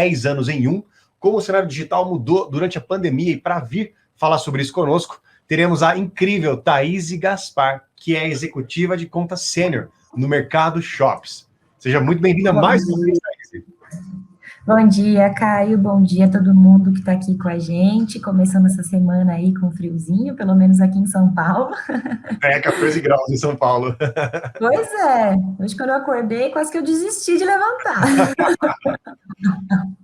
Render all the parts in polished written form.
10 anos em um, como o cenário digital mudou durante a pandemia, e para vir falar sobre isso conosco, teremos a incrível Thaís Gaspar, que é executiva de conta sênior no Mercado Shops. Seja muito bem-vinda mais uma vez, Thaís. Bom dia, Caio. Bom dia a todo mundo que está aqui com a gente. Começando essa semana aí com friozinho, pelo menos aqui em São Paulo. 14 graus em São Paulo. Pois é. Hoje, quando eu acordei, quase que eu desisti de levantar.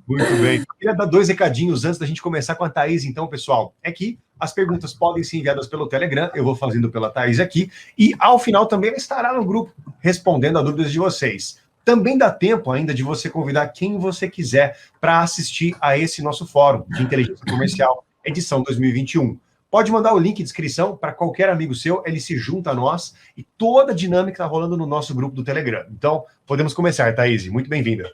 Muito bem. Eu queria dar 2 recadinhos antes da gente começar com a Thaís, então, pessoal. É que as perguntas podem ser enviadas pelo Telegram, eu vou fazendo pela Thaís aqui, e ao final também ela estará no grupo respondendo a dúvidas de vocês. Também dá tempo ainda de você convidar quem você quiser para assistir a esse nosso fórum de inteligência comercial, edição 2021. Pode mandar o link de inscrição para qualquer amigo seu, ele se junta a nós, e toda a dinâmica está rolando no nosso grupo do Telegram. Então, podemos começar, Thaís. Muito bem-vinda.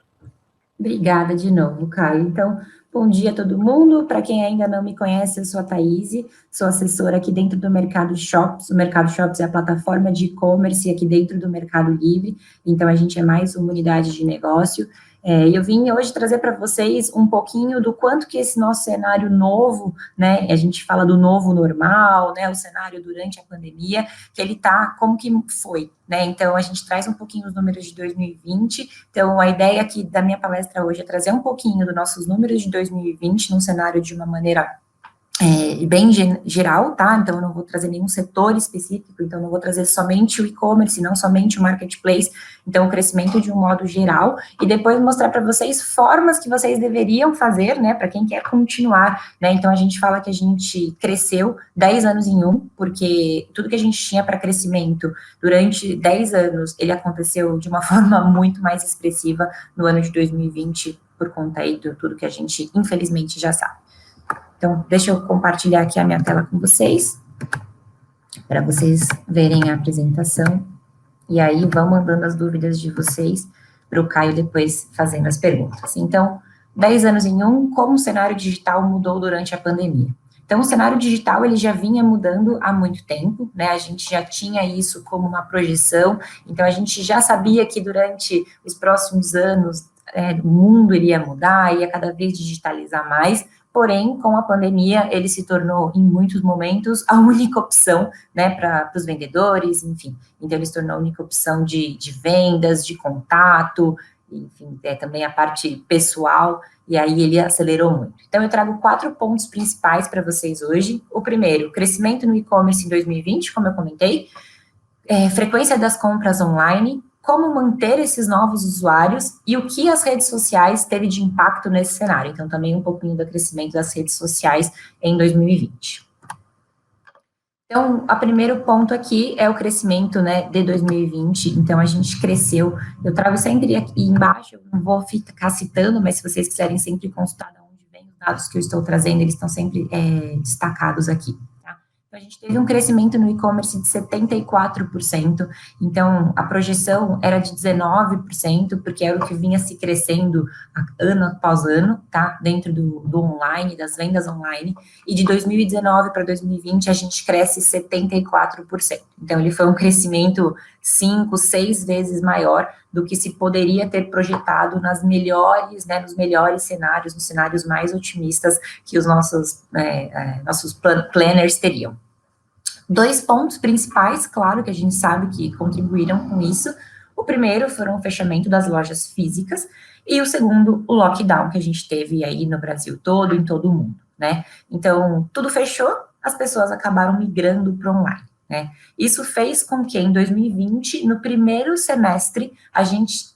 Obrigada de novo, Caio. Então, bom dia a todo mundo. Para quem ainda não me conhece, eu sou a Thaís, sou assessora aqui dentro do Mercado Shops. O Mercado Shops é a plataforma de e-commerce aqui dentro do Mercado Livre, então a gente é mais uma unidade de negócio. Eu vim hoje trazer para vocês um pouquinho do quanto que esse nosso cenário novo, né, a gente fala do novo normal, né, o cenário durante a pandemia, que ele tá, como que foi, né, então a gente traz um pouquinho os números de 2020, então a ideia aqui da minha palestra hoje é trazer um pouquinho dos nossos números de 2020 num cenário de uma maneira bem geral, tá? Então, eu não vou trazer nenhum setor específico, então, não vou trazer somente o e-commerce, não somente o marketplace, então, o crescimento de um modo geral, e depois mostrar para vocês formas que vocês deveriam fazer, né, para quem quer continuar, né? Então, a gente fala que a gente cresceu 10 anos em um, porque tudo que a gente tinha para crescimento durante 10 anos, ele aconteceu de uma forma muito mais expressiva no ano de 2020, por conta aí de tudo que a gente, infelizmente, já sabe. Então, deixa eu compartilhar aqui a minha tela com vocês, para vocês verem a apresentação, e aí vão mandando as dúvidas de vocês para o Caio depois fazendo as perguntas. Então, 10 anos em um, como o cenário digital mudou durante a pandemia? Então, o cenário digital, ele já vinha mudando há muito tempo, né, a gente já tinha isso como uma projeção, então a gente já sabia que durante os próximos anos, o mundo iria mudar, ia cada vez digitalizar mais. Porém, com a pandemia, ele se tornou, em muitos momentos, a única opção, né, para os vendedores, enfim. Então, ele se tornou a única opção de vendas, de contato, enfim, também a parte pessoal, e aí ele acelerou muito. Então, eu trago 4 pontos principais para vocês hoje. O primeiro, crescimento no e-commerce em 2020, como eu comentei, frequência das compras online, como manter esses novos usuários e o que as redes sociais teve de impacto nesse cenário. Então, também um pouquinho do crescimento das redes sociais em 2020. Então, o primeiro ponto aqui é o crescimento, né, de 2020. Então, a gente cresceu. Eu trago sempre aqui embaixo, eu não vou ficar citando, mas se vocês quiserem sempre consultar de onde vem os dados que eu estou trazendo, eles estão sempre destacados aqui. A gente teve um crescimento no e-commerce de 74%, então a projeção era de 19%, porque era o que vinha se crescendo ano após ano, tá? Dentro do online, das vendas online, e de 2019 para 2020 a gente cresce 74%. Então ele foi um crescimento 5, 6 vezes maior do que se poderia ter projetado nas melhores, né, nos melhores cenários, nos cenários mais otimistas que os nossos planners teriam. 2 pontos principais, claro, que a gente sabe que contribuíram com isso. O primeiro foram o fechamento das lojas físicas, e o segundo, o lockdown que a gente teve aí no Brasil todo, em todo o mundo, né? Então, tudo fechou, as pessoas acabaram migrando para o online, né? Isso fez com que, em 2020, no primeiro semestre, a gente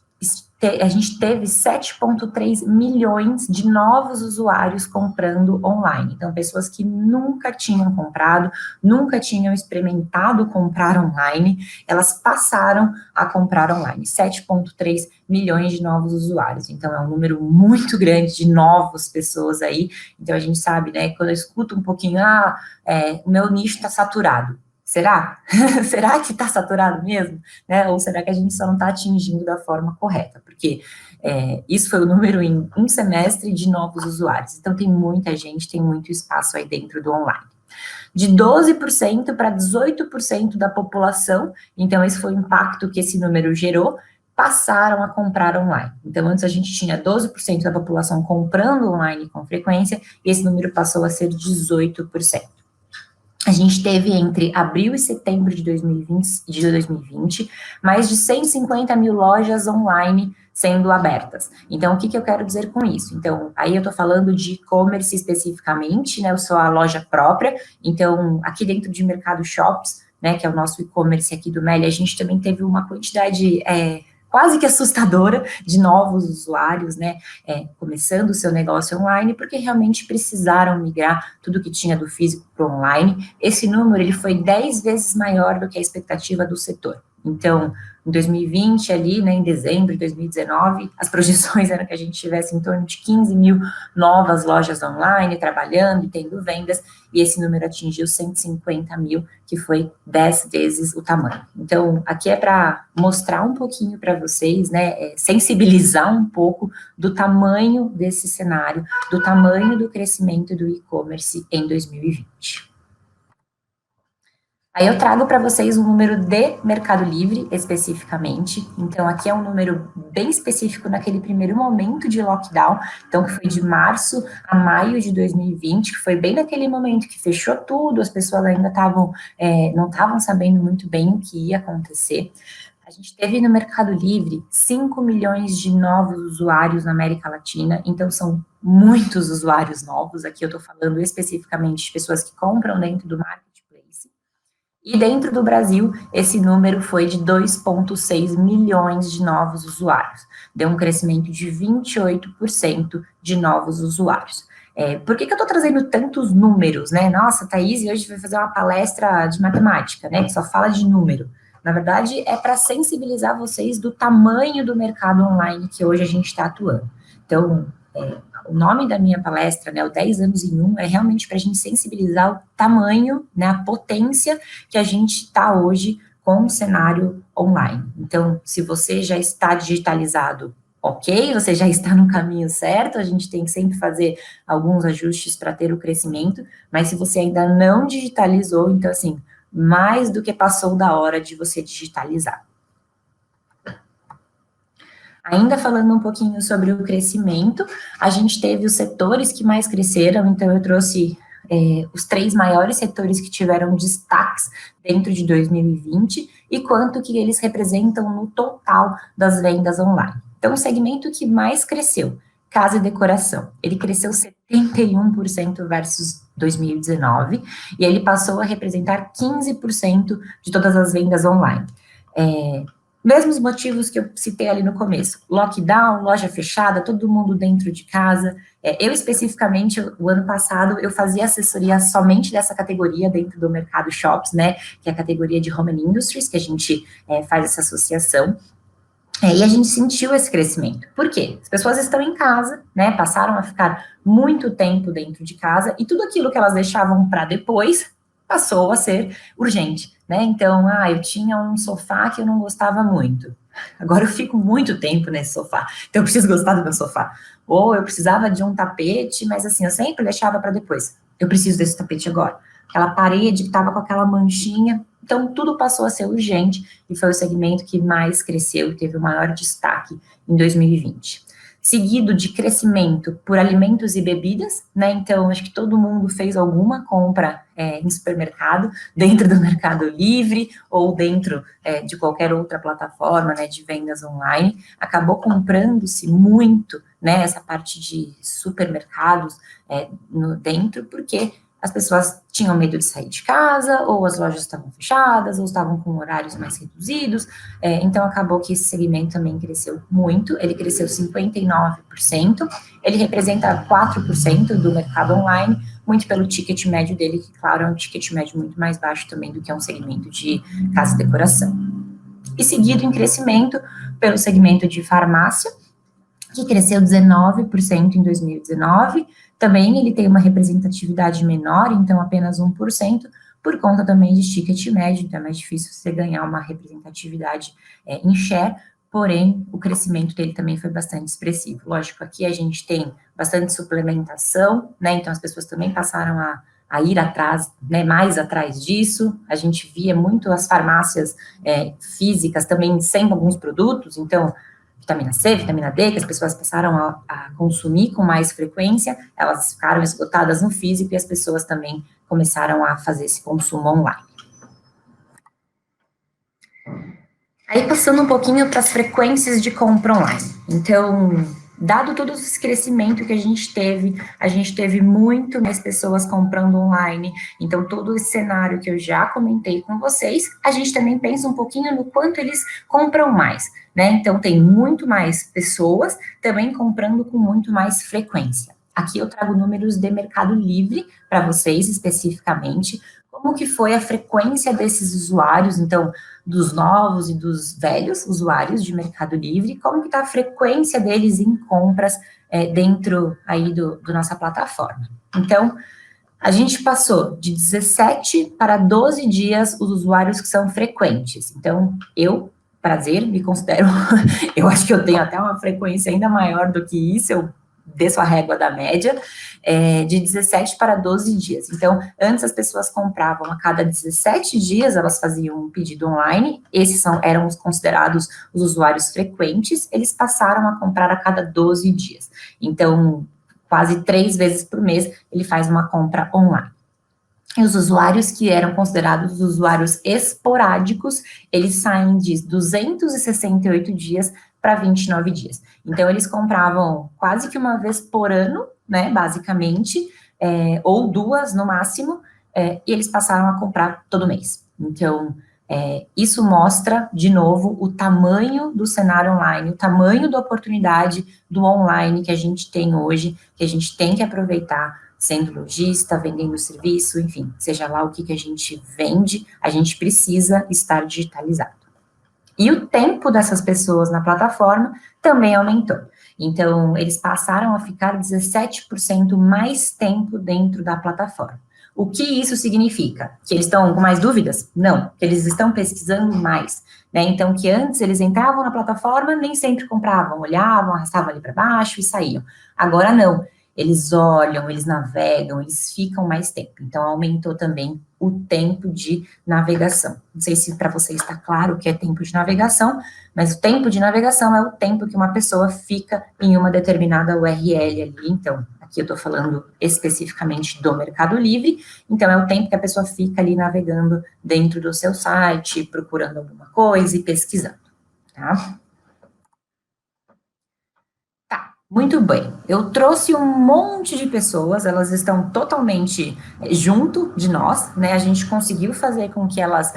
teve 7,3 milhões de novos usuários comprando online. Então, pessoas que nunca tinham comprado, nunca tinham experimentado comprar online, elas passaram a comprar online. 7,3 milhões de novos usuários. Então, é um número muito grande de novas pessoas aí. Então, a gente sabe, né, quando eu escuto um pouquinho, o meu nicho está saturado. Será? Será que está saturado mesmo? Né? Ou será que a gente só não está atingindo da forma correta? Porque isso foi o número em um semestre de novos usuários. Então, tem muita gente, tem muito espaço aí dentro do online. De 12% para 18% da população, então esse foi o impacto que esse número gerou, passaram a comprar online. Então, antes a gente tinha 12% da população comprando online com frequência, e esse número passou a ser 18%. A gente teve entre abril e setembro de 2020 mais de 150 mil lojas online sendo abertas. Então, o que eu quero dizer com isso? Então, aí eu estou falando de e-commerce especificamente, né, eu sou a loja própria, então, aqui dentro de Mercado Shops, né, que é o nosso e-commerce aqui do Meli, a gente também teve uma quantidade quase que assustadora de novos usuários, né, começando o seu negócio online, porque realmente precisaram migrar tudo que tinha do físico para o online. Esse número, ele foi 10 vezes maior do que a expectativa do setor. Então, em 2020, ali, né, em dezembro de 2019, as projeções eram que a gente tivesse em torno de 15 mil novas lojas online, trabalhando e tendo vendas, e esse número atingiu 150 mil, que foi 10 vezes o tamanho. Então, aqui é para mostrar um pouquinho para vocês, né, sensibilizar um pouco do tamanho desse cenário, do tamanho do crescimento do e-commerce em 2020. Aí eu trago para vocês um número de Mercado Livre, especificamente. Então, aqui é um número bem específico naquele primeiro momento de lockdown, então, que foi de março a maio de 2020, que foi bem naquele momento que fechou tudo, as pessoas ainda não estavam sabendo muito bem o que ia acontecer. A gente teve no Mercado Livre 5 milhões de novos usuários na América Latina, então são muitos usuários novos, aqui eu estou falando especificamente de pessoas que compram dentro do marketplace. E dentro do Brasil, esse número foi de 2,6 milhões de novos usuários. Deu um crescimento de 28% de novos usuários. Por que eu estou trazendo tantos números, né? Nossa, Thaís, hoje vai fazer uma palestra de matemática, né? Que só fala de número. Na verdade, é para sensibilizar vocês do tamanho do mercado online que hoje a gente está atuando. Então, o nome da minha palestra, né, o 10 anos em 1, é realmente para a gente sensibilizar o tamanho, né, a potência que a gente está hoje com o cenário online. Então, se você já está digitalizado, ok, você já está no caminho certo, a gente tem que sempre fazer alguns ajustes para ter o crescimento, mas se você ainda não digitalizou, então, assim, mais do que passou da hora de você digitalizar. Ainda falando um pouquinho sobre o crescimento, a gente teve os setores que mais cresceram, então eu trouxe os 3 maiores setores que tiveram destaques dentro de 2020 e quanto que eles representam no total das vendas online. Então, o segmento que mais cresceu, casa e decoração, ele cresceu 71% versus 2019, e ele passou a representar 15% de todas as vendas online. Mesmos motivos que eu citei ali no começo, lockdown, loja fechada, todo mundo dentro de casa. Eu, especificamente, o ano passado, eu fazia assessoria somente dessa categoria dentro do Mercado Shops, né, que é a categoria de Home and Industries, que a gente faz essa associação. E a gente sentiu esse crescimento. Por quê? As pessoas estão em casa, né, passaram a ficar muito tempo dentro de casa, e tudo aquilo que elas deixavam para depois passou a ser urgente, né? Então, eu tinha um sofá que eu não gostava muito. Agora eu fico muito tempo nesse sofá, então eu preciso gostar do meu sofá. Ou eu precisava de um tapete, mas assim, eu sempre deixava para depois. Eu preciso desse tapete agora. Aquela parede que estava com aquela manchinha. Então, tudo passou a ser urgente e foi o segmento que mais cresceu e teve o maior destaque em 2020. Seguido de crescimento por alimentos e bebidas, né? Então, acho que todo mundo fez alguma compra em supermercado, dentro do Mercado Livre ou dentro de qualquer outra plataforma, né, de vendas online. Acabou comprando-se muito, né, essa parte de supermercados dentro, porque as pessoas tinham medo de sair de casa, ou as lojas estavam fechadas, ou estavam com horários mais reduzidos, então acabou que esse segmento também cresceu muito, ele cresceu 59%, ele representa 4% do mercado online, muito pelo ticket médio dele, que, claro, é um ticket médio muito mais baixo também do que um segmento de casa e decoração. E seguido em crescimento pelo segmento de farmácia, que cresceu 19% em 2019, também ele tem uma representatividade menor, então apenas 1%, por conta também de ticket médio, então é mais difícil você ganhar uma representatividade em share, porém o crescimento dele também foi bastante expressivo. Lógico, aqui a gente tem bastante suplementação, né, então as pessoas também passaram a a ir atrás, né, mais atrás disso. A gente via muito as farmácias físicas também sem alguns produtos, então, vitamina C, vitamina D, que as pessoas passaram a consumir com mais frequência, elas ficaram esgotadas no físico e as pessoas também começaram a fazer esse consumo online. Aí, passando um pouquinho para as frequências de compra online. Então, dado todo esse crescimento que a gente teve muito mais pessoas comprando online, então todo esse cenário que eu já comentei com vocês, a gente também pensa um pouquinho no quanto eles compram mais, né? Então, tem muito mais pessoas também comprando com muito mais frequência. Aqui eu trago números de Mercado Livre para vocês especificamente, como que foi a frequência desses usuários, então, dos novos e dos velhos usuários de Mercado Livre, como que está a frequência deles em compras dentro aí do nossa plataforma. Então, a gente passou de 17 para 12 dias os usuários que são frequentes. Então, prazer, me considero, eu acho que eu tenho até uma frequência ainda maior do que isso, eu desço a régua da média, de 17 para 12 dias. Então, antes as pessoas compravam a cada 17 dias, elas faziam um pedido online, esses eram os considerados os usuários frequentes, eles passaram a comprar a cada 12 dias. Então, quase 3 vezes por mês, ele faz uma compra online. E os usuários que eram considerados usuários esporádicos, eles saem de 268 dias para 29 dias. Então, eles compravam quase que uma vez por ano, né, basicamente, ou 2 no máximo, e eles passaram a comprar todo mês. Então, isso mostra, de novo, o tamanho do cenário online, o tamanho da oportunidade do online que a gente tem hoje, que a gente tem que aproveitar, sendo lojista, vendendo serviço, enfim, seja lá o que a gente vende, a gente precisa estar digitalizado. E o tempo dessas pessoas na plataforma também aumentou. Então, eles passaram a ficar 17% mais tempo dentro da plataforma. O que isso significa? Que eles estão com mais dúvidas? Não, que eles estão pesquisando mais, né? Então, que antes eles entravam na plataforma, nem sempre compravam, olhavam, arrastavam ali para baixo e saíam. Agora não, eles olham, eles navegam, eles ficam mais tempo. Então, aumentou também o tempo de navegação. Não sei se para vocês está claro o que é tempo de navegação, mas o tempo de navegação é o tempo que uma pessoa fica em uma determinada URL ali. Então, aqui eu estou falando especificamente do Mercado Livre, então é o tempo que a pessoa fica ali navegando dentro do seu site, procurando alguma coisa e pesquisando, tá? Muito bem, eu trouxe um monte de pessoas, elas estão totalmente junto de nós, né, a gente conseguiu fazer com que elas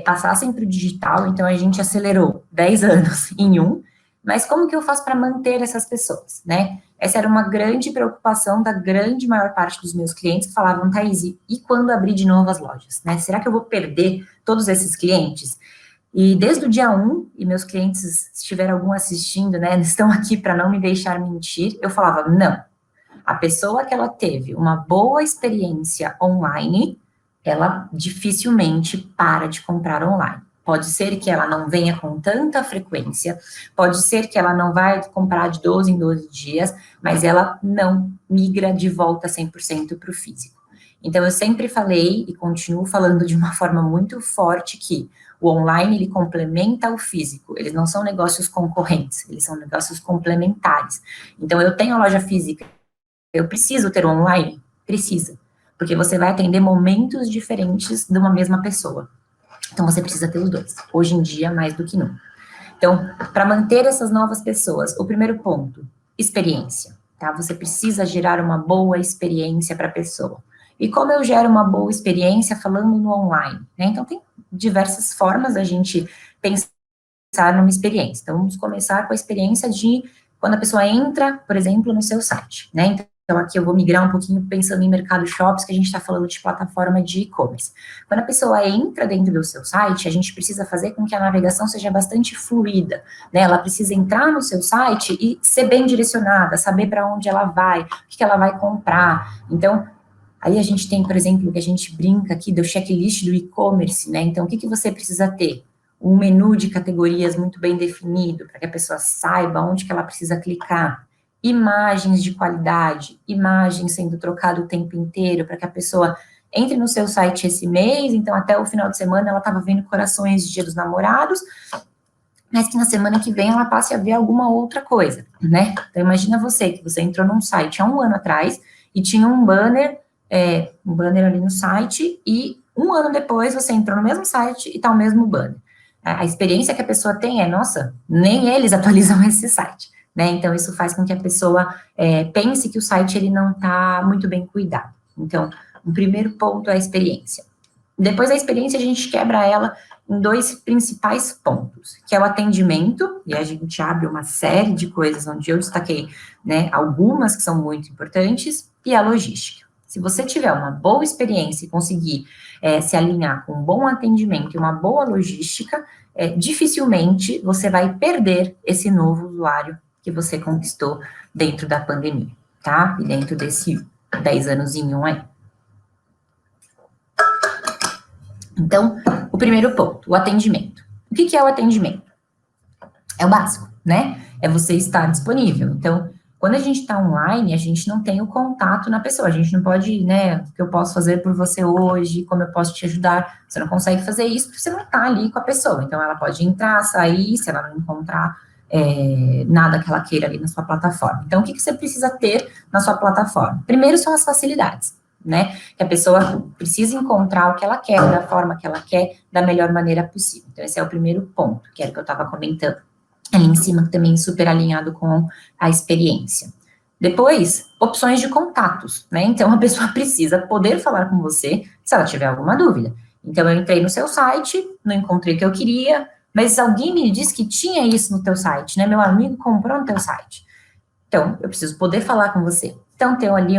passassem para o digital, então a gente acelerou 10 anos em um, mas como que eu faço para manter essas pessoas, né? Essa era uma grande preocupação da grande maior parte dos meus clientes que falavam, Thaís, e quando abrir de novo as lojas, né? Será que eu vou perder todos esses clientes? E desde o dia 1, e meus clientes, se tiver algum assistindo, né, estão aqui para não me deixar mentir, eu falava, não, a pessoa que ela teve uma boa experiência online, ela dificilmente para de comprar online. Pode ser que ela não venha com tanta frequência, pode ser que ela não vai comprar de 12 em 12 dias, mas ela não migra de volta 100% para o físico. Então, eu sempre falei e continuo falando de uma forma muito forte que o online, ele complementa o físico, eles não são negócios concorrentes, eles são negócios complementares. Então, eu tenho a loja física, eu preciso ter o online? Precisa, porque você vai atender momentos diferentes de uma mesma pessoa. Então, você precisa ter os dois, hoje em dia, mais do que nunca. Então, para manter essas novas pessoas, o primeiro ponto, experiência, tá? Você precisa gerar uma boa experiência para a pessoa. E como eu gero uma boa experiência falando no online, né? Então, tem diversas formas da gente pensar numa experiência. Então, vamos começar com a experiência de quando a pessoa entra, por exemplo, no seu site, né? Então, aqui eu vou migrar um pouquinho pensando em mercado shops, que a gente está falando de plataforma de e-commerce. Quando a pessoa entra dentro do seu site, a gente precisa fazer com que a navegação seja bastante fluida, né? Ela precisa entrar no seu site e ser bem direcionada, saber para onde ela vai, o que ela vai comprar. Então, aí a gente tem, por exemplo, que a gente brinca aqui do checklist do e-commerce, né? Então, o que você precisa ter? Um menu de categorias muito bem definido, para que a pessoa saiba onde que ela precisa clicar. imagens de qualidade, imagens sendo trocado o tempo inteiro, para que a pessoa entre no seu site esse mês, então até o final de semana ela estava vendo corações de Dia dos Namorados, mas que na semana que vem ela passe a ver alguma outra coisa, né? Então imagina você, que você entrou num site há um ano atrás, e tinha um banner ali no site, e um ano depois você entrou no mesmo site e tá o mesmo banner. A experiência que a pessoa tem é, nossa, nem eles atualizam esse site, né? Então isso faz com que a pessoa pense que o site ele não tá muito bem cuidado. Então, o primeiro ponto é a experiência. Depois da experiência, a gente quebra ela em 2 principais pontos, que é o atendimento, e a gente abre uma série de coisas onde eu destaquei, né, algumas que são muito importantes, e a logística. Se você tiver uma boa experiência e conseguir se alinhar com um bom atendimento e uma boa logística, dificilmente você vai perder esse novo usuário que você conquistou dentro da pandemia, tá? E dentro desse 10 anozinho aí. Então, o primeiro ponto, o atendimento. O que é o atendimento? É o básico, né? É você estar disponível. Então, quando a gente está online, a gente não tem o contato na pessoa. A gente não pode, né, o que eu posso fazer por você hoje, como eu posso te ajudar. Você não consegue fazer isso porque você não está ali com a pessoa. Então, ela pode entrar, sair, se ela não encontrar nada que ela queira ali na sua plataforma. Então, o que você precisa ter na sua plataforma? Primeiro são as facilidades, né? Que a pessoa precisa encontrar o que ela quer, da forma que ela quer, da melhor maneira possível. Então, esse é o primeiro ponto, que era o que eu estava comentando ali em cima, também super alinhado com a experiência. Depois, opções de contatos, né? Então, a pessoa precisa poder falar com você se ela tiver alguma dúvida. Então, eu entrei no seu site, não encontrei o que eu queria, mas alguém me disse que tinha isso no teu site, né? Meu amigo comprou no teu site. Então, eu preciso poder falar com você. Então, tem ali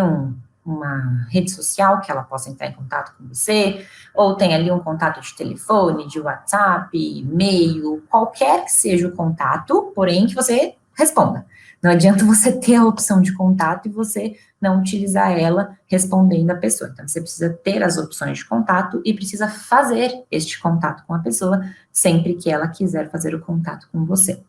uma rede social que ela possa entrar em contato com você, ou tem ali um contato de telefone, de WhatsApp, e-mail, qualquer que seja o contato, porém que você responda. Não adianta você ter a opção de contato e você não utilizar ela respondendo a pessoa. Então, você precisa ter as opções de contato e precisa fazer este contato com a pessoa sempre que ela quiser fazer o contato com você.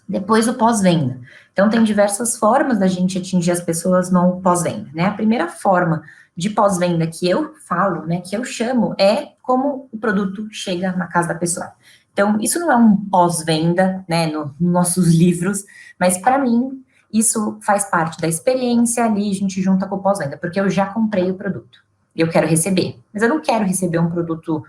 Depois, o pós-venda. Então, tem diversas formas da gente atingir as pessoas no pós-venda, né? A primeira forma de pós-venda que eu falo, né, que eu chamo, é como o produto chega na casa da pessoa. Então, isso não é um pós-venda, né, nos nossos livros, mas para mim, isso faz parte da experiência ali, a gente junta com o pós-venda, porque eu já comprei o produto, eu quero receber, mas eu não quero receber um produto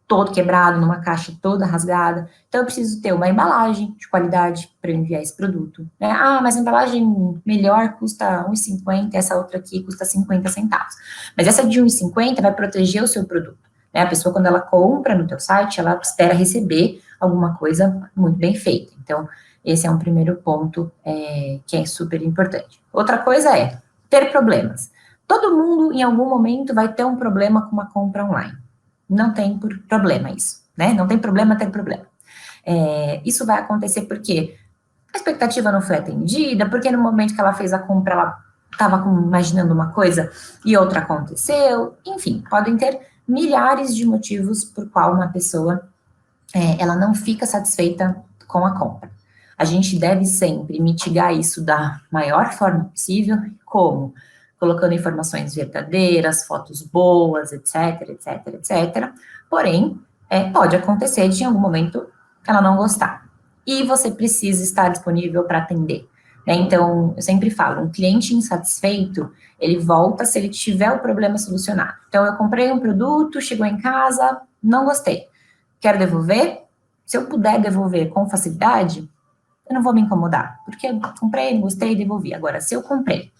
todo quebrado, numa caixa toda rasgada. Então, eu preciso ter uma embalagem de qualidade para enviar esse produto, né? Ah, mas a embalagem melhor custa R$1,50, essa outra aqui custa 50 centavos. Mas essa de R$1,50 vai proteger o seu produto, né? A pessoa, quando ela compra no teu site, ela espera receber alguma coisa muito bem feita. Então, esse é um primeiro ponto que é super importante. Outra coisa é ter problemas. Todo mundo, em algum momento, vai ter um problema com uma compra online. Não tem problema isso, né? Não tem problema ter problema. Isso vai acontecer porque a expectativa não foi atendida, porque no momento que ela fez a compra, ela estava imaginando uma coisa e outra aconteceu. Enfim, podem ter milhares de motivos por qual uma pessoa ela não fica satisfeita com a compra. A gente deve sempre mitigar isso da maior forma possível, como colocando informações verdadeiras, fotos boas, etc, etc, etc. Porém, pode acontecer de em algum momento ela não gostar. E você precisa estar disponível para atender, né? Então, eu sempre falo, um cliente insatisfeito, ele volta se ele tiver o problema solucionado. Então, eu comprei um produto, chegou em casa, não gostei. Quero devolver? Se eu puder devolver com facilidade, eu não vou me incomodar, porque eu comprei, não gostei, devolvi. Agora, se eu comprei,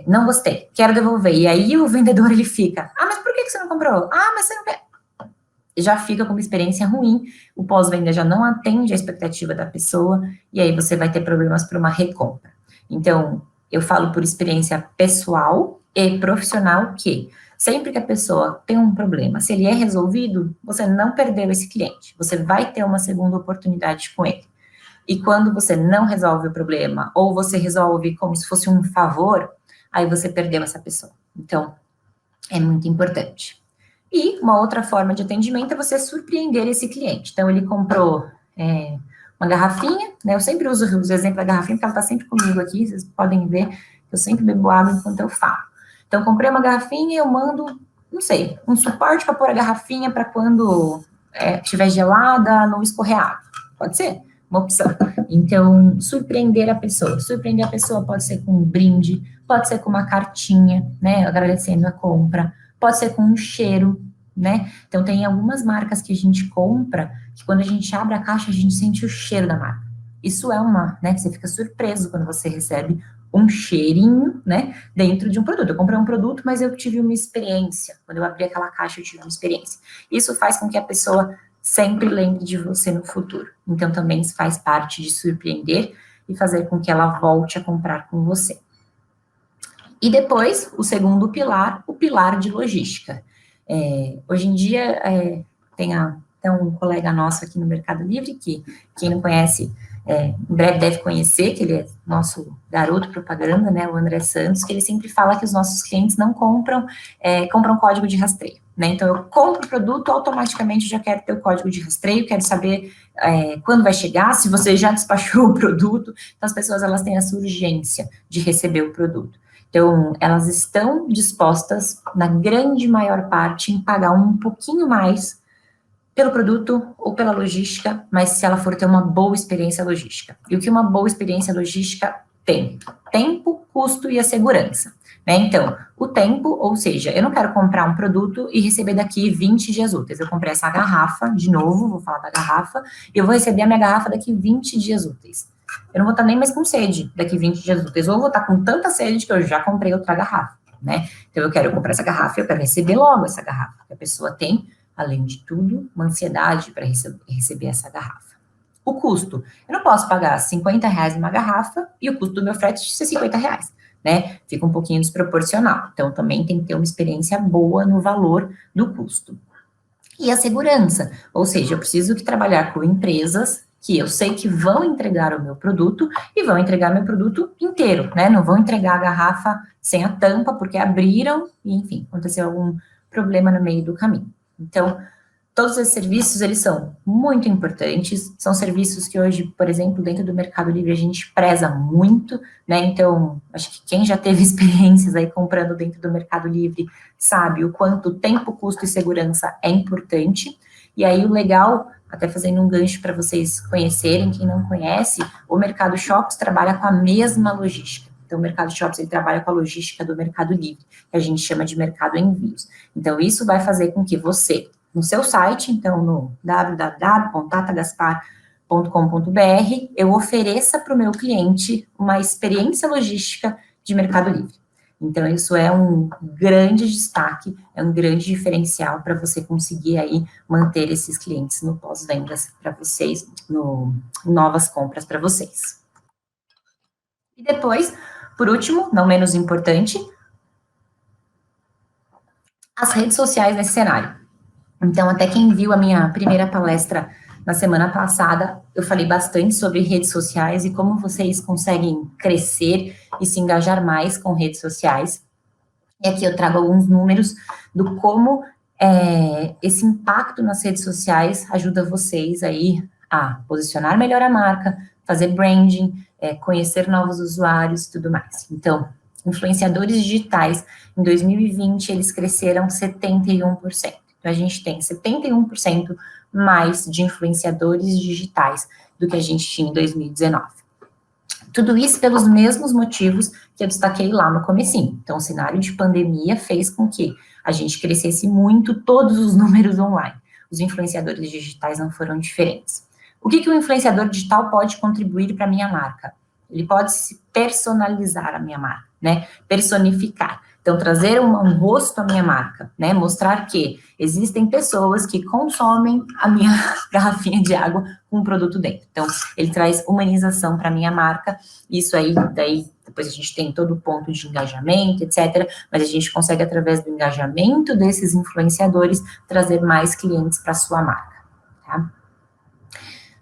não gostei, quero devolver, e aí o vendedor, ele fica, mas por que você não comprou? Mas você não quer. Já fica com uma experiência ruim, o pós-venda já não atende a expectativa da pessoa, e aí você vai ter problemas para uma recompra. Então, eu falo por experiência pessoal e profissional que sempre que a pessoa tem um problema, se ele é resolvido, você não perdeu esse cliente, você vai ter uma segunda oportunidade com ele. E quando você não resolve o problema, ou você resolve como se fosse um favor, aí você perdeu essa pessoa. Então, é muito importante. E uma outra forma de atendimento é você surpreender esse cliente. Então, ele comprou uma garrafinha, né? Eu sempre uso o exemplo da garrafinha, porque ela está sempre comigo aqui, vocês podem ver que eu sempre bebo água enquanto eu falo. Então, comprei uma garrafinha e eu mando, não sei, um suporte para pôr a garrafinha para quando estiver gelada, não escorrer água. Pode ser? Uma opção. Então, surpreender a pessoa. Surpreender a pessoa pode ser com um brinde, pode ser com uma cartinha, né, agradecendo a compra, pode ser com um cheiro, né? Então, tem algumas marcas que a gente compra, que quando a gente abre a caixa, a gente sente o cheiro da marca. Isso é né, você fica surpreso quando você recebe um cheirinho, né, dentro de um produto. Eu comprei um produto, mas eu tive uma experiência. Quando eu abri aquela caixa, eu tive uma experiência. Isso faz com que a pessoa sempre lembre de você no futuro. Então, também faz parte de surpreender e fazer com que ela volte a comprar com você. E depois, o segundo pilar, o pilar de logística. Hoje em dia, tem um colega nosso aqui no Mercado Livre, que quem não conhece, em breve deve conhecer, que ele é nosso garoto propaganda, né, o André Santos, que ele sempre fala que os nossos clientes não compram código de rastreio, né, então eu compro o produto, automaticamente já quero ter o código de rastreio, quero saber quando vai chegar, se você já despachou o produto, então as pessoas, elas têm essa urgência de receber o produto. Então, elas estão dispostas, na grande maior parte, em pagar um pouquinho mais pelo produto ou pela logística, mas se ela for ter uma boa experiência logística. E o que uma boa experiência logística tem? Tempo, custo e a segurança. Né? Então, o tempo, ou seja, eu não quero comprar um produto e receber daqui 20 dias úteis. Eu comprei essa garrafa, de novo, vou falar da garrafa, e eu vou receber a minha garrafa daqui 20 dias úteis. Eu não vou estar nem mais com sede daqui 20 dias úteis, ou eu vou estar com tanta sede que eu já comprei outra garrafa, né? Então, eu quero comprar essa garrafa e eu quero receber logo essa garrafa, que a pessoa tem, além de tudo, uma ansiedade para receber essa garrafa. O custo, eu não posso pagar R$50 numa garrafa e o custo do meu frete ser R$50, né? Fica um pouquinho desproporcional. Então, também tem que ter uma experiência boa no valor do custo. E a segurança, ou seja, eu preciso trabalhar com empresas que eu sei que vão entregar o meu produto e vão entregar meu produto inteiro, né? Não vão entregar a garrafa sem a tampa porque abriram e, enfim, aconteceu algum problema no meio do caminho. Então, todos esses serviços, eles são muito importantes, são serviços que hoje, por exemplo, dentro do Mercado Livre, a gente preza muito, né, então, acho que quem já teve experiências aí comprando dentro do Mercado Livre sabe o quanto tempo, custo e segurança é importante, e aí o legal, até fazendo um gancho para vocês conhecerem, quem não conhece, o Mercado Shops trabalha com a mesma logística. Então, o Mercado Shops, ele trabalha com a logística do Mercado Livre, que a gente chama de mercado envios. Então, isso vai fazer com que você, no seu site, então, no www.tatagaspar.com.br, eu ofereça para o meu cliente uma experiência logística de Mercado Livre. Então, isso é um grande destaque, é um grande diferencial para você conseguir aí manter esses clientes no pós-vendas para vocês, novas compras para vocês. E depois, por último, não menos importante, as redes sociais nesse cenário. Então, até quem viu a minha primeira palestra na semana passada, eu falei bastante sobre redes sociais e como vocês conseguem crescer e se engajar mais com redes sociais. E aqui eu trago alguns números do como esse impacto nas redes sociais ajuda vocês aí a posicionar melhor a marca, fazer branding, conhecer novos usuários e tudo mais. Então, influenciadores digitais, em 2020, eles cresceram 71%. Então, a gente tem 71% mais de influenciadores digitais do que a gente tinha em 2019. Tudo isso pelos mesmos motivos que eu destaquei lá no comecinho. Então, o cenário de pandemia fez com que a gente crescesse muito todos os números online. Os influenciadores digitais não foram diferentes. O que o influenciador digital pode contribuir para a minha marca? Ele pode se personalizar a minha marca, né? Personificar. Então, trazer um rosto à minha marca, né? Mostrar que existem pessoas que consomem a minha garrafinha de água com um produto dentro. Então, ele traz humanização para a minha marca. Isso aí, daí, depois a gente tem todo o ponto de engajamento, etc. Mas a gente consegue, através do engajamento desses influenciadores, trazer mais clientes para a sua marca, tá?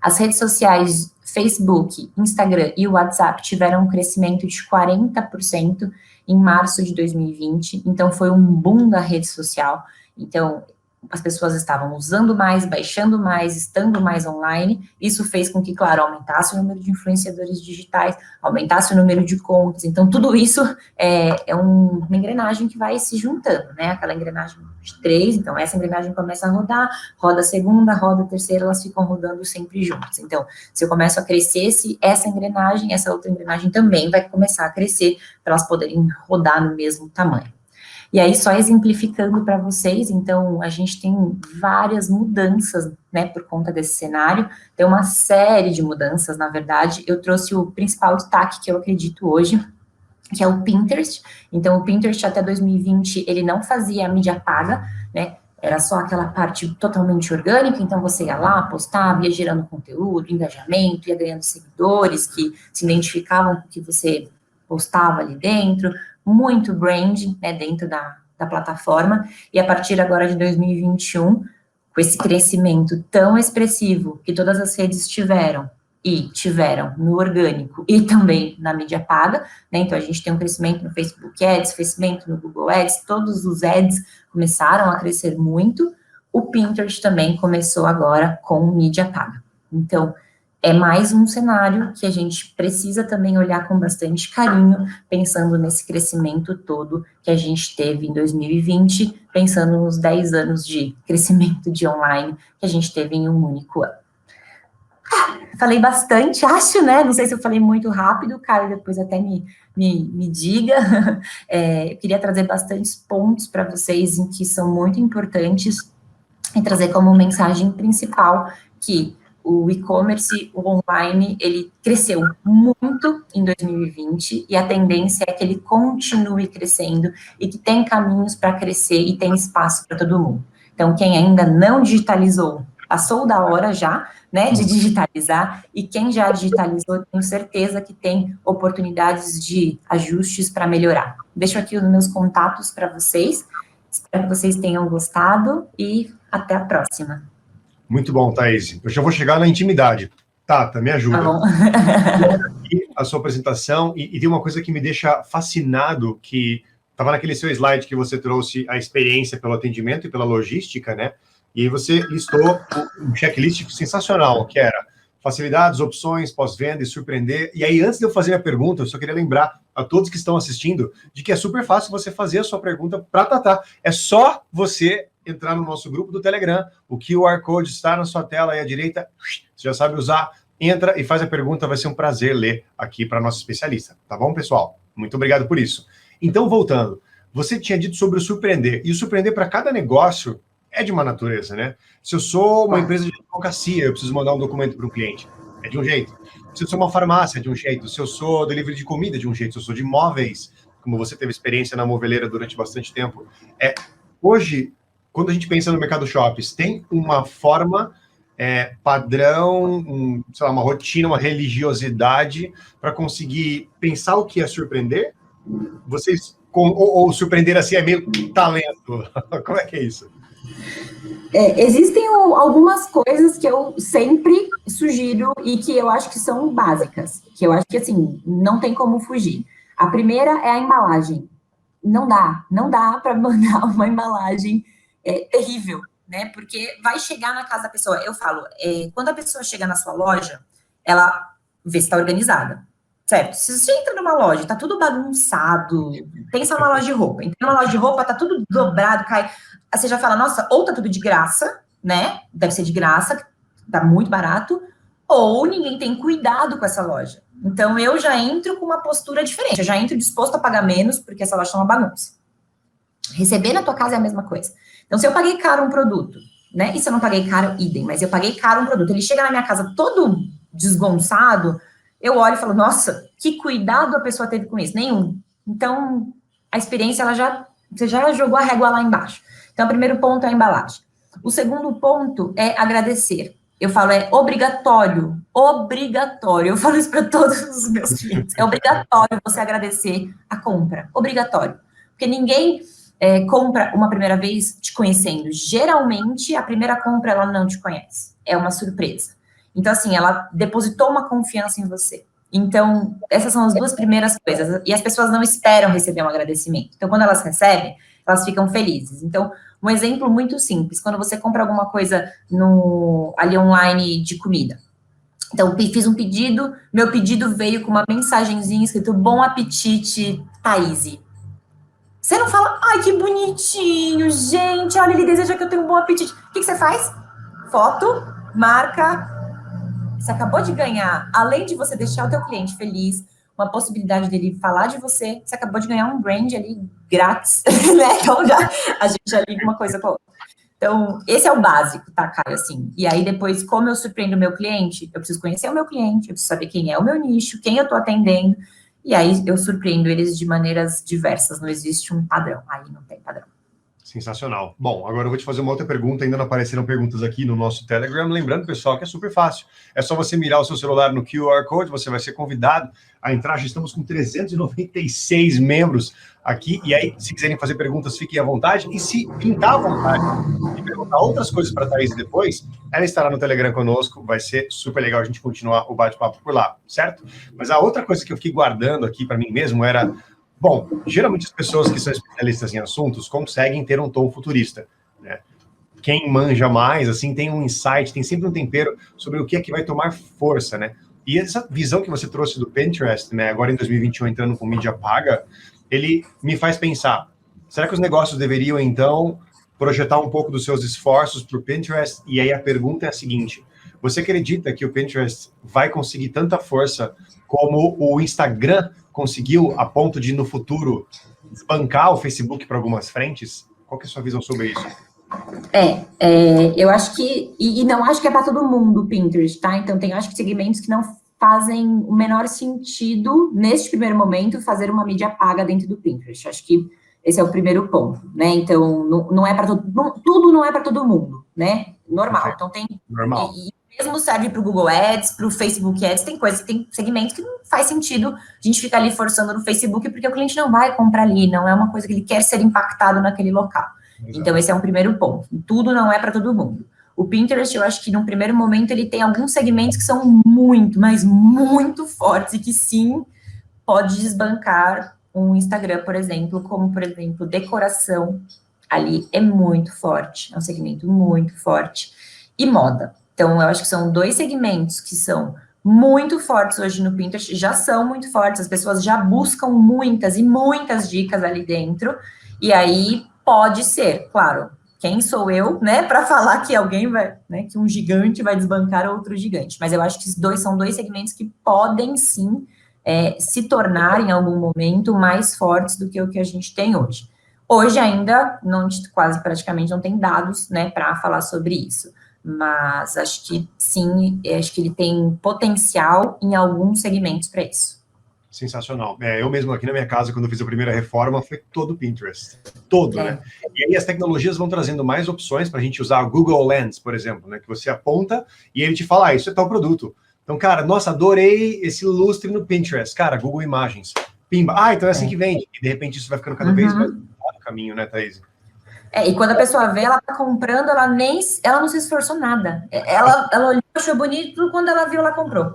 As redes sociais Facebook, Instagram e WhatsApp tiveram um crescimento de 40% em março de 2020, então foi um boom da rede social. Então, as pessoas estavam usando mais, baixando mais, estando mais online. Isso fez com que, claro, aumentasse o número de influenciadores digitais, aumentasse o número de contas. Então, tudo isso é uma engrenagem que vai se juntando, né? Aquela engrenagem de 3, então essa engrenagem começa a rodar, roda a segunda, roda a terceira, elas ficam rodando sempre juntas. Então, se eu começo a crescer, essa engrenagem, essa outra engrenagem também vai começar a crescer para elas poderem rodar no mesmo tamanho. E aí, só exemplificando para vocês, então, a gente tem várias mudanças, né, por conta desse cenário, tem uma série de mudanças, na verdade. Eu trouxe o principal destaque que eu acredito hoje, que é o Pinterest. Então, o Pinterest até 2020, ele não fazia mídia paga, né, era só aquela parte totalmente orgânica, então você ia lá, postava, ia gerando conteúdo, engajamento, ia ganhando seguidores que se identificavam com o que você postava ali dentro, muito branding, né, dentro da plataforma, e a partir agora de 2021, com esse crescimento tão expressivo que todas as redes tiveram no orgânico e também na mídia paga, né, então a gente tem um crescimento no Facebook Ads, crescimento no Google Ads, todos os ads começaram a crescer muito, o Pinterest também começou agora com mídia paga. Então, é mais um cenário que a gente precisa também olhar com bastante carinho, pensando nesse crescimento todo que a gente teve em 2020, pensando nos 10 anos de crescimento de online que a gente teve em um único ano. Falei bastante, acho, né? Não sei se eu falei muito rápido, Caio, depois até me diga. Eu queria trazer bastantes pontos para vocês em que são muito importantes e trazer como mensagem principal que o e-commerce, o online, ele cresceu muito em 2020 e a tendência é que ele continue crescendo e que tem caminhos para crescer e tem espaço para todo mundo. Então, quem ainda não digitalizou, passou da hora já, né, de digitalizar, e quem já digitalizou, tenho certeza que tem oportunidades de ajustes para melhorar. Deixo aqui os meus contatos para vocês, espero que vocês tenham gostado e até a próxima. Muito bom, Thaís. Eu já vou chegar na intimidade. Tata, me ajuda. Tá bom. A sua apresentação, e tem uma coisa que me deixa fascinado, que estava naquele seu slide que você trouxe a experiência pelo atendimento e pela logística, né? E aí você listou um checklist sensacional, que era facilidades, opções, pós-venda e surpreender. E aí, antes de eu fazer a pergunta, eu só queria lembrar a todos que estão assistindo de que é super fácil você fazer a sua pergunta para a Tatá. É só você entrar no nosso grupo do Telegram, o QR Code está na sua tela aí à direita, você já sabe usar, entra e faz a pergunta, vai ser um prazer ler aqui para a nossa especialista, tá bom, pessoal? Muito obrigado por isso. Então, voltando, você tinha dito sobre o surpreender, e o surpreender para cada negócio é de uma natureza, né? Se eu sou uma empresa de advocacia, eu preciso mandar um documento para um cliente, é de um jeito. Se eu sou uma farmácia, é de um jeito. Se eu sou delivery de comida, é de um jeito. Se eu sou de móveis, como você teve experiência na moveleira durante bastante tempo. Hoje, quando a gente pensa no mercado shoppings, tem uma forma padrão, sei lá, uma rotina, uma religiosidade para conseguir pensar o que é surpreender? Vocês, ou surpreender assim é meio talento? Como é que é isso? Existem algumas coisas que eu sempre sugiro e que eu acho que são básicas, que eu acho que, assim, não tem como fugir. A primeira é a embalagem. Não dá para mandar uma embalagem terrível, né? Porque vai chegar na casa da pessoa. Eu falo, quando a pessoa chega na sua loja, ela vê se está organizada, certo? Se você entra numa loja, tá tudo bagunçado, pensa numa loja de roupa. Entra numa loja de roupa, tá tudo dobrado, cai. Aí você já fala, nossa, ou tá tudo de graça, né? Deve ser de graça, tá muito barato, ou ninguém tem cuidado com essa loja. Então, eu já entro com uma postura diferente, eu já entro disposto a pagar menos, porque essa loja é uma bagunça. Receber na tua casa é a mesma coisa. Então, se eu paguei caro um produto, né? E se eu não paguei caro, idem, mas eu paguei caro um produto, ele chega na minha casa todo desgonçado, eu olho e falo, nossa, que cuidado a pessoa teve com isso? Nenhum. Então, a experiência, você já jogou a régua lá embaixo. Então, o primeiro ponto é a embalagem. O segundo ponto é agradecer. Eu falo, é obrigatório. Eu falo isso para todos os meus clientes. É obrigatório você agradecer a compra. Obrigatório. Porque ninguém compra uma primeira vez te conhecendo. Geralmente, a primeira compra, ela não te conhece. É uma surpresa. Então, assim, ela depositou uma confiança em você. Então, essas são as duas primeiras coisas. E as pessoas não esperam receber um agradecimento. Então, quando elas recebem, elas ficam felizes. Então, Um exemplo muito simples, quando você compra alguma coisa ali online de comida. Então, fiz um pedido, meu pedido veio com uma mensagenzinha escrito Bom Apetite, Thaís. Você não fala, ai, que bonitinho, gente, olha, ele deseja que eu tenha um bom apetite. O que você faz? Foto, marca. Você acabou de ganhar, além de você deixar o teu cliente feliz, uma possibilidade dele falar de você, você acabou de ganhar um brand ali grátis, né? Então, a gente já liga uma coisa com a outra. Então, esse é o básico, tá, Caio? Assim, e aí depois, como eu surpreendo o meu cliente, eu preciso conhecer o meu cliente, eu preciso saber quem é o meu nicho, quem eu tô atendendo, e aí eu surpreendo eles de maneiras diversas, não existe um padrão, aí não tem padrão. Sensacional. Bom, agora eu vou te fazer uma outra pergunta. Ainda não apareceram perguntas aqui no nosso Telegram. Lembrando, pessoal, que é super fácil. É só você mirar o seu celular no QR Code, você vai ser convidado a entrar. Já estamos com 396 membros aqui. E aí, se quiserem fazer perguntas, fiquem à vontade. E se pintar à vontade e perguntar outras coisas para a Thaís depois, ela estará no Telegram conosco. Vai ser super legal a gente continuar o bate-papo por lá, certo? Mas a outra coisa que eu fiquei guardando aqui para mim mesmo era... Bom, geralmente as pessoas que são especialistas em assuntos conseguem ter um tom futurista, né? Quem manja mais, assim, tem um insight, tem sempre um tempero sobre o que é que vai tomar força, né? E essa visão que você trouxe do Pinterest, né, agora em 2021 entrando com mídia paga, ele me faz pensar, será que os negócios deveriam, então, projetar um pouco dos seus esforços para o Pinterest? E aí a pergunta é a seguinte, você acredita que o Pinterest vai conseguir tanta força como o Instagram conseguiu a ponto de, no futuro, desbancar o Facebook para algumas frentes? Qual que é a sua visão sobre isso? Eu acho que, e não acho que é para todo mundo o Pinterest, tá? Então, acho que segmentos que não fazem o menor sentido, neste primeiro momento, fazer uma mídia paga dentro do Pinterest. Acho que esse é o primeiro ponto, né? Então, não é para tudo não é para todo mundo, né? Normal. Perfeito. Então, tem... Normal. E mesmo serve para o Google Ads, para o Facebook Ads, tem segmentos que não faz sentido a gente ficar ali forçando no Facebook, porque o cliente não vai comprar ali, não é uma coisa que ele quer ser impactado naquele local. Exato. Então, esse é um primeiro ponto. Tudo não é para todo mundo. O Pinterest, eu acho que, num primeiro momento, ele tem alguns segmentos que são muito, mas muito fortes e que, sim, pode desbancar um Instagram, por exemplo, como, por exemplo, decoração. Ali é muito forte, é um segmento muito forte. E moda. Então, eu acho que são dois segmentos que são muito fortes hoje no Pinterest, já são muito fortes, as pessoas já buscam muitas e muitas dicas ali dentro, e aí pode ser, claro, quem sou eu, né, para falar que alguém vai, né, que um gigante vai desbancar outro gigante, mas eu acho que são dois segmentos que podem, sim, se tornar, em algum momento, mais fortes do que o que a gente tem hoje. Hoje ainda, quase praticamente não tem dados, né, para falar sobre isso. Mas acho que sim, acho que ele tem potencial em alguns segmentos para isso. Sensacional. Eu mesmo aqui na minha casa, quando eu fiz a primeira reforma, foi todo o Pinterest. Todo, né? E aí as tecnologias vão trazendo mais opções para a gente usar o Google Lens, por exemplo, né? Que você aponta e ele te fala, isso é tal produto. Então, cara, nossa, adorei esse lustre no Pinterest. Cara, Google Imagens. Pimba. Então é assim que vende. E de repente isso vai ficando cada vez mais no caminho, né, Thaís? E quando a pessoa vê, ela tá comprando, ela não se esforçou nada. Ela olhou, achou bonito, quando ela viu, ela comprou.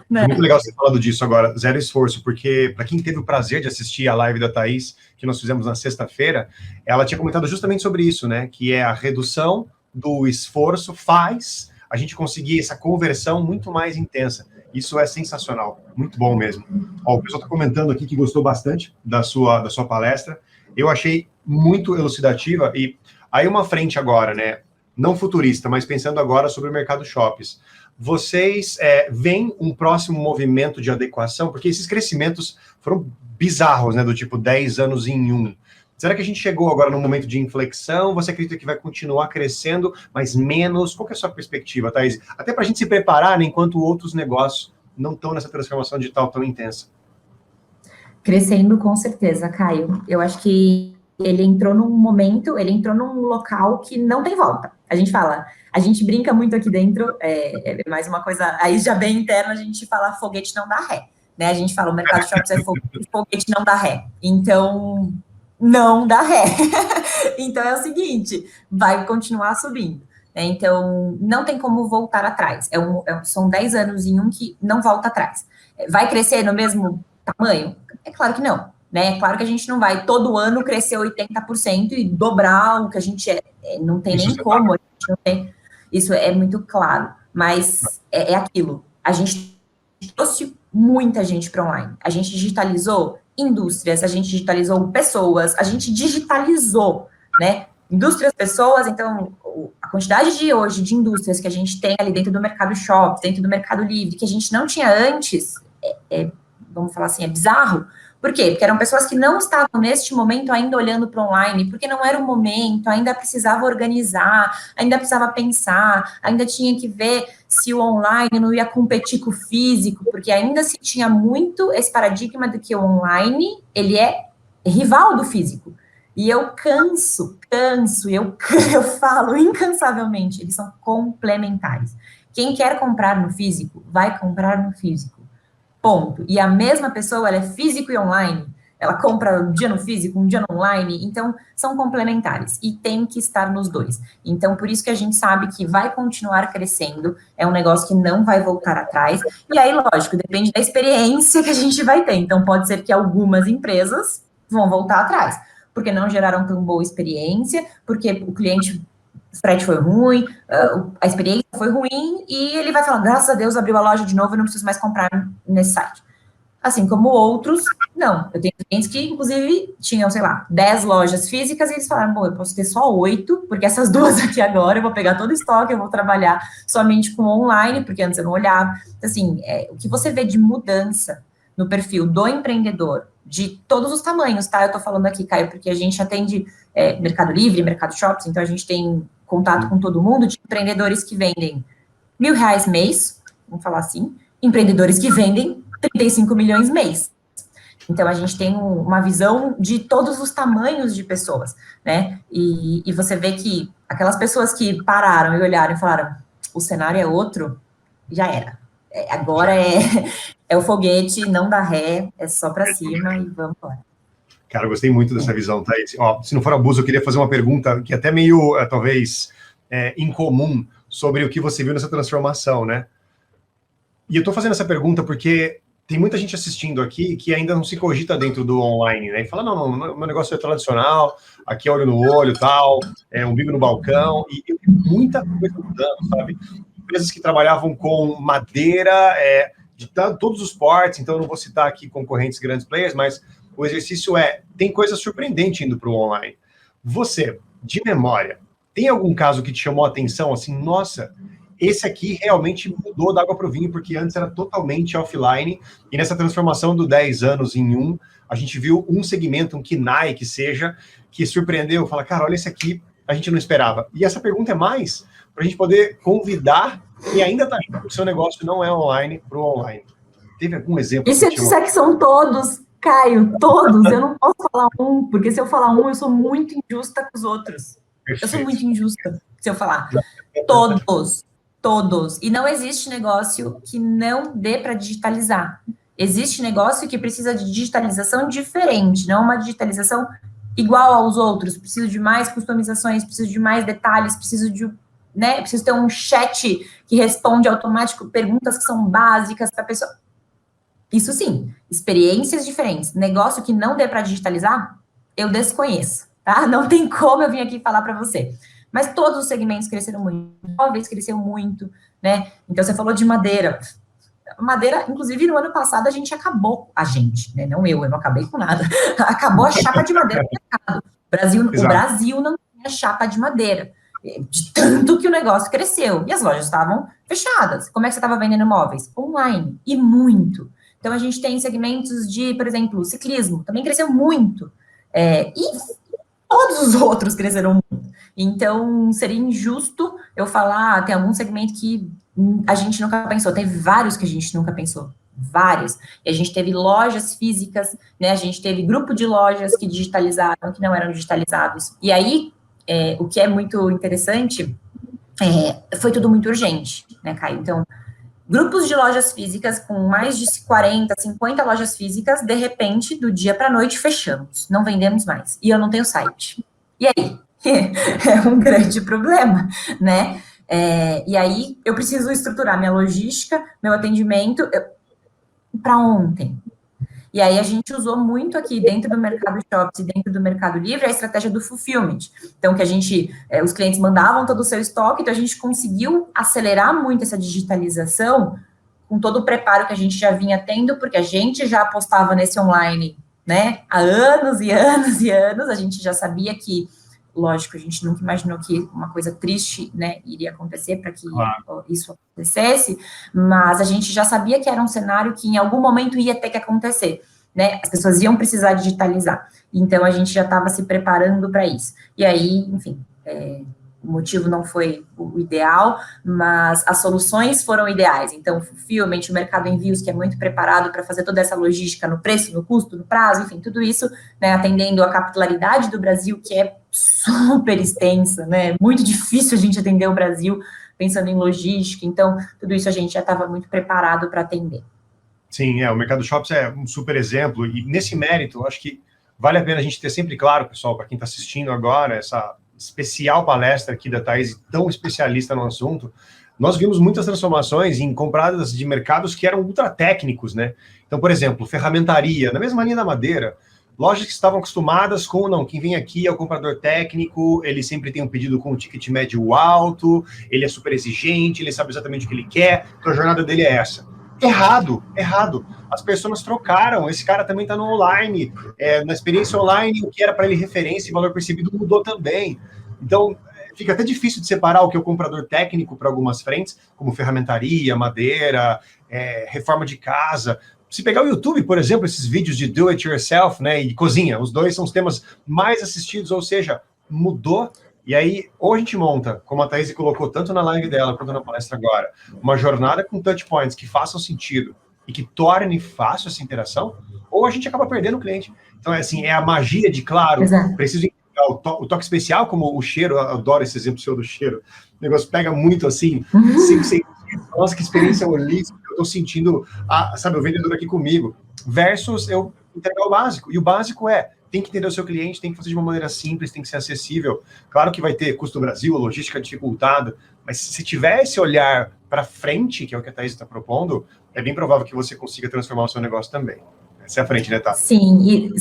Né? Muito legal você falando disso agora, zero esforço, porque para quem teve o prazer de assistir a live da Thaís, que nós fizemos na sexta-feira, ela tinha comentado justamente sobre isso, né? Que é a redução do esforço faz a gente conseguir essa conversão muito mais intensa. Isso é sensacional, muito bom mesmo. O pessoal está comentando aqui que gostou bastante da sua palestra. Eu achei muito elucidativa e aí uma frente agora, né? Não futurista, mas pensando agora sobre o mercado shoppings. Vocês veem um próximo movimento de adequação? Porque esses crescimentos foram bizarros, né? Do tipo 10 anos em um. Será que a gente chegou agora num momento de inflexão? Você acredita que vai continuar crescendo, mas menos? Qual que é a sua perspectiva, Thaís? Até para a gente se preparar, né, enquanto outros negócios não estão nessa transformação digital tão intensa. Crescendo, com certeza, Caio. Eu acho que ele entrou num local que não tem volta. A gente brinca muito aqui dentro, é mais uma coisa, aí já bem interna, a gente fala foguete não dá ré, né? A gente fala, o mercado de shoppings é foguete não dá ré. Então, não dá ré. Então, é o seguinte, vai continuar subindo. Então, não tem como voltar atrás. São 10 anos em um que não volta atrás. Vai crescer no mesmo tamanho? É claro que não. né? Claro que a gente não vai todo ano crescer 80% e dobrar o que a gente é. Não tem nem como, a gente não tem, isso é muito claro, mas é aquilo. A gente trouxe muita gente para online. A gente digitalizou indústrias, a gente digitalizou pessoas, a gente digitalizou, né? Indústrias, pessoas, então, a quantidade de hoje de indústrias que a gente tem ali dentro do mercado shop, dentro do mercado livre, que a gente não tinha antes, vamos falar assim, é bizarro. Por quê? Porque eram pessoas que não estavam neste momento ainda olhando para online, porque não era o momento, ainda precisava organizar, ainda precisava pensar, ainda tinha que ver se o online não ia competir com o físico, porque ainda se tinha muito esse paradigma de que o online, ele é rival do físico. E eu eu falo incansavelmente, eles são complementares. Quem quer comprar no físico, vai comprar no físico. Ponto. E a mesma pessoa, ela é físico e online. Ela compra um dia no físico, um dia no online. Então, são complementares. E tem que estar nos dois. Então, por isso que a gente sabe que vai continuar crescendo. É um negócio que não vai voltar atrás. E aí, lógico, depende da experiência que a gente vai ter. Então, pode ser que algumas empresas vão voltar atrás. Porque não geraram tão boa experiência, porque o cliente... o frete foi ruim, a experiência foi ruim, e ele vai falar, graças a Deus, abriu a loja de novo, eu não preciso mais comprar nesse site. Assim como outros, não. Eu tenho clientes que, inclusive, tinham, sei lá, 10 lojas físicas, e eles falaram, bom, eu posso ter só 8, porque essas duas aqui agora, eu vou pegar todo o estoque, eu vou trabalhar somente com online, porque antes eu não olhava. Então, assim, o que você vê de mudança no perfil do empreendedor, de todos os tamanhos, tá? Eu tô falando aqui, Caio, porque a gente atende Mercado Livre, Mercado Shops, então a gente tem contato com todo mundo, de empreendedores que vendem R$ 1.000 mês, vamos falar assim, empreendedores que vendem 35 milhões mês. Então, a gente tem uma visão de todos os tamanhos de pessoas, né? E você vê que aquelas pessoas que pararam e olharam e falaram, o cenário é outro, já era. Agora é o foguete, não dá ré, é só para cima e vamos embora. Cara, eu gostei muito dessa visão, Thaís. Ó, se não for abuso, eu queria fazer uma pergunta que é até meio, talvez, incomum, sobre o que você viu nessa transformação, né? E eu tô fazendo essa pergunta porque tem muita gente assistindo aqui que ainda não se cogita dentro do online, né? E fala, não, meu negócio é tradicional, aqui é olho no olho, tal, umbigo no balcão, e eu vi muita coisa mudando, sabe? Empresas que trabalhavam com madeira, de todos os portes, então eu não vou citar aqui concorrentes grandes players, mas o exercício tem coisa surpreendente indo para o online. Você, de memória, tem algum caso que te chamou a atenção, assim, nossa, esse aqui realmente mudou da água para o vinho, porque antes era totalmente offline, e nessa transformação do 10 anos em 1, a gente viu um segmento, um KINAI que seja, que surpreendeu, fala, cara, olha esse aqui, a gente não esperava. E essa pergunta é mais para a gente poder convidar quem ainda está indo, porque o seu negócio não é online, para o online. Teve algum exemplo? E se eu disser que são todos, Caio, todos, eu não posso falar um, porque se eu falar um, eu sou muito injusta com os outros. Perfeito. Eu sou muito injusta se eu falar. Todos. E não existe negócio que não dê para digitalizar. Existe negócio que precisa de digitalização diferente, não uma digitalização igual aos outros. Preciso de mais customizações, preciso de mais detalhes, preciso ter um chat que responde automático perguntas que são básicas para a pessoa. Isso sim, experiências diferentes. Negócio que não dê para digitalizar, eu desconheço, tá? Não tem como eu vir aqui falar para você. Mas todos os segmentos cresceram muito. Móveis cresceu muito, né? Então, você falou de madeira. Madeira, inclusive, no ano passado, a gente acabou. Né? Não eu não acabei com nada. Acabou a chapa de madeira no mercado. O Brasil não tinha chapa de madeira. De tanto que o negócio cresceu. E as lojas estavam fechadas. Como é que você estava vendendo móveis? Online. E muito. Então, a gente tem segmentos de, por exemplo, ciclismo. Também cresceu muito. E todos os outros cresceram muito. Então, seria injusto eu falar, tem algum segmento que a gente nunca pensou. Teve vários que a gente nunca pensou. Vários. E a gente teve lojas físicas, né? A gente teve grupo de lojas que digitalizaram, que não eram digitalizados. E aí, o que é muito interessante, foi tudo muito urgente, né, Caio? Então, grupos de lojas físicas com mais de 40, 50 lojas físicas, de repente, do dia para a noite, fechamos. Não vendemos mais. E eu não tenho site. E aí? É um grande problema, né? E aí, eu preciso estruturar minha logística, meu atendimento para ontem. E aí a gente usou muito aqui dentro do Mercado Shops e dentro do Mercado Livre a estratégia do fulfillment. Então, que a gente, os clientes mandavam todo o seu estoque, então a gente conseguiu acelerar muito essa digitalização com todo o preparo que a gente já vinha tendo, porque a gente já apostava nesse online, né, há anos e anos e anos, a gente já sabia que, lógico, a gente nunca imaginou que uma coisa triste, né, iria acontecer para que isso acontecesse, mas a gente já sabia que era um cenário que em algum momento ia ter que acontecer, né, as pessoas iam precisar digitalizar, então a gente já estava se preparando para isso, e aí, enfim, o motivo não foi o ideal, mas as soluções foram ideais. Então, fulfillment, o mercado envios, que é muito preparado para fazer toda essa logística no preço, no custo, no prazo, enfim, tudo isso, né, atendendo a capilaridade do Brasil, que é super extensa, né, muito difícil a gente atender o Brasil pensando em logística, então, tudo isso a gente já estava muito preparado para atender. Sim, o Mercado Shops é um super exemplo, e nesse mérito, acho que vale a pena a gente ter sempre claro, pessoal, para quem está assistindo agora, essa especial palestra aqui da Thaís, tão especialista no assunto, nós vimos muitas transformações em compradas de mercados que eram ultra técnicos, né? Então, por exemplo, ferramentaria, na mesma linha da madeira, lojas que estavam acostumadas com, não, quem vem aqui é o comprador técnico, ele sempre tem um pedido com um ticket médio alto, ele é super exigente, ele sabe exatamente o que ele quer, então a jornada dele é essa. Errado. As pessoas trocaram, esse cara também está no online, na experiência online, o que era para ele referência e valor percebido mudou também. Então, fica até difícil de separar o que é o comprador técnico para algumas frentes, como ferramentaria, madeira, reforma de casa. Se pegar o YouTube, por exemplo, esses vídeos de do it yourself, né, e cozinha, os dois são os temas mais assistidos, ou seja, mudou. E aí, ou a gente monta, como a Thaís colocou tanto na live dela quanto na palestra agora, uma jornada com touch points que façam sentido e que torne fácil essa interação, ou a gente acaba perdendo o cliente. Então, é a magia de, claro, preciso entregar o toque especial, como o cheiro, eu adoro esse exemplo seu do cheiro, o negócio pega muito assim, 5, 6, nossa, que experiência holística, eu estou sentindo, o vendedor aqui comigo, versus eu entregar o básico. E o básico tem que entender o seu cliente, tem que fazer de uma maneira simples, tem que ser acessível. Claro que vai ter custo do Brasil, logística dificultada, mas se tiver esse olhar para frente, que é o que a Thaís está propondo, é bem provável que você consiga transformar o seu negócio também. Essa é a frente, né, Tá? Sim, e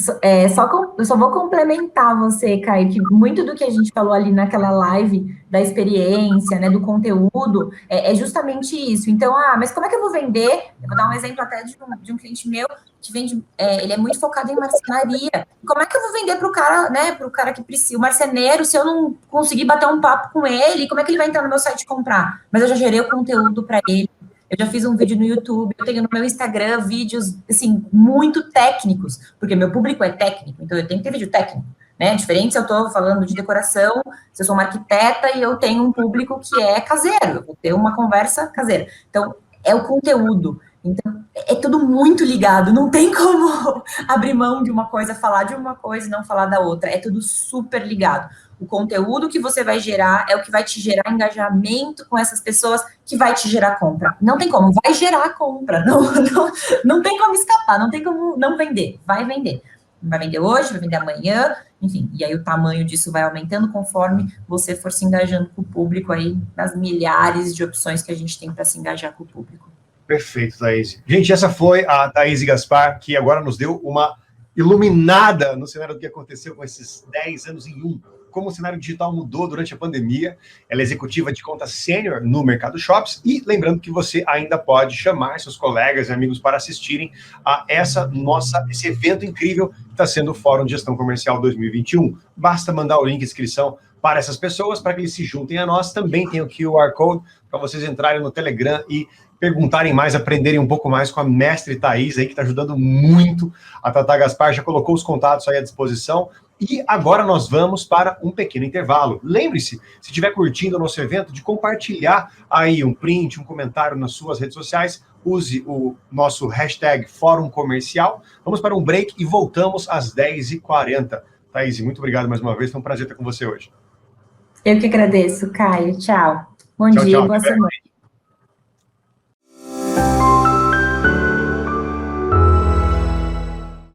eu só vou complementar você, Caio, que muito do que a gente falou ali naquela live da experiência, né, do conteúdo, é justamente isso. Então, mas como é que eu vou vender? Eu vou dar um exemplo até de um cliente meu que vende, ele é muito focado em marcenaria. Como é que eu vou vender para o cara, né, para o cara que precisa, o marceneiro, se eu não conseguir bater um papo com ele, como é que ele vai entrar no meu site e comprar? Mas eu já gerei o conteúdo para ele. Eu já fiz um vídeo no YouTube, eu tenho no meu Instagram vídeos, assim, muito técnicos, porque meu público é técnico, então eu tenho que ter vídeo técnico, né? Diferente se eu estou falando de decoração, se eu sou uma arquiteta e eu tenho um público que é caseiro, eu vou ter uma conversa caseira. Então, é o conteúdo. Então, é tudo muito ligado, não tem como abrir mão de uma coisa, falar de uma coisa e não falar da outra, é tudo super ligado. O conteúdo que você vai gerar é o que vai te gerar engajamento com essas pessoas, que vai te gerar compra. Não tem como, vai gerar compra, não tem como escapar, não tem como não vender, vai vender. Vai vender hoje, vai vender amanhã, enfim, e aí o tamanho disso vai aumentando conforme você for se engajando com o público aí, nas milhares de opções que a gente tem para se engajar com o público. Perfeito, Thaís. Gente, essa foi a Thaís Gaspar, que agora nos deu uma iluminada no cenário do que aconteceu com esses 10 anos em um. Como o cenário digital mudou durante a pandemia. Ela é executiva de conta sênior no Mercado Shops. E lembrando que você ainda pode chamar seus colegas e amigos para assistirem a esse evento incrível que está sendo o Fórum de Gestão Comercial 2021. Basta mandar o link de inscrição para essas pessoas, para que eles se juntem a nós. Também tem o QR Code para vocês entrarem no Telegram e perguntarem mais, aprenderem um pouco mais com a mestre Thaís aí, que está ajudando muito. A Tata Gaspar já colocou os contatos aí à disposição. E agora nós vamos para um pequeno intervalo. Lembre-se, se estiver curtindo o nosso evento, de compartilhar aí um print, um comentário nas suas redes sociais. Use o nosso hashtag Fórum Comercial. Vamos para um break e voltamos às 10h40. Thaís, muito obrigado mais uma vez. Foi um prazer estar com você hoje. Eu que agradeço, Caio. Tchau. Bom dia, boa semana.